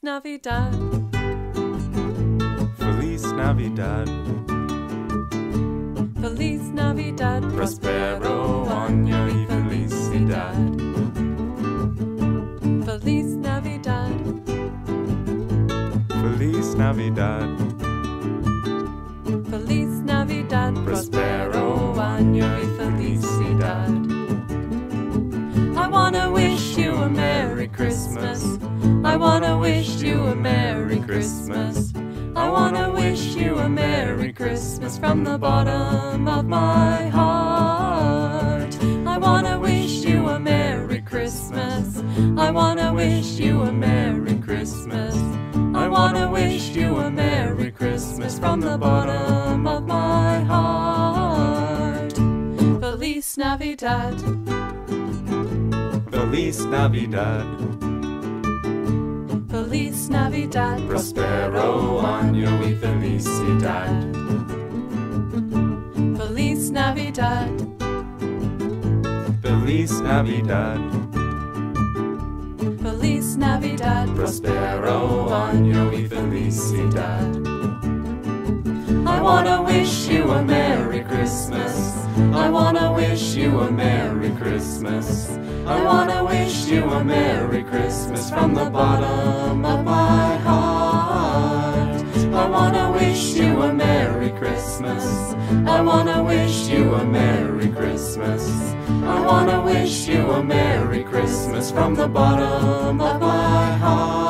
Navidad. Feliz Navidad. Feliz Navidad. Prospero año y felicidad. Feliz Navidad. Feliz Navidad. Feliz Navidad. Prospero año y felicidad. I wanna wish you a Merry Christmas. I wanna wish you a Merry Christmas. I wanna wish you a Merry Christmas from the bottom of my heart. I wanna wish you a Merry Christmas. I wanna wish you a Merry Christmas. I wanna wish you a Merry Christmas from the bottom of my heart. Feliz Navidad. Feliz Navidad. Feliz Navidad. Prospero año y felicidad. Feliz Navidad. Feliz Navidad. Feliz Navidad. Prospero año y felicidad. I wanna wish you a Merry Christmas. I wanna wish you a Merry Christmas. I wanna wish you a Merry Christmas from the bottom of my heart. I wanna wish you a Merry Christmas. I wanna wish you a Merry Christmas. I wanna wish you a Merry Christmas from the bottom of my heart.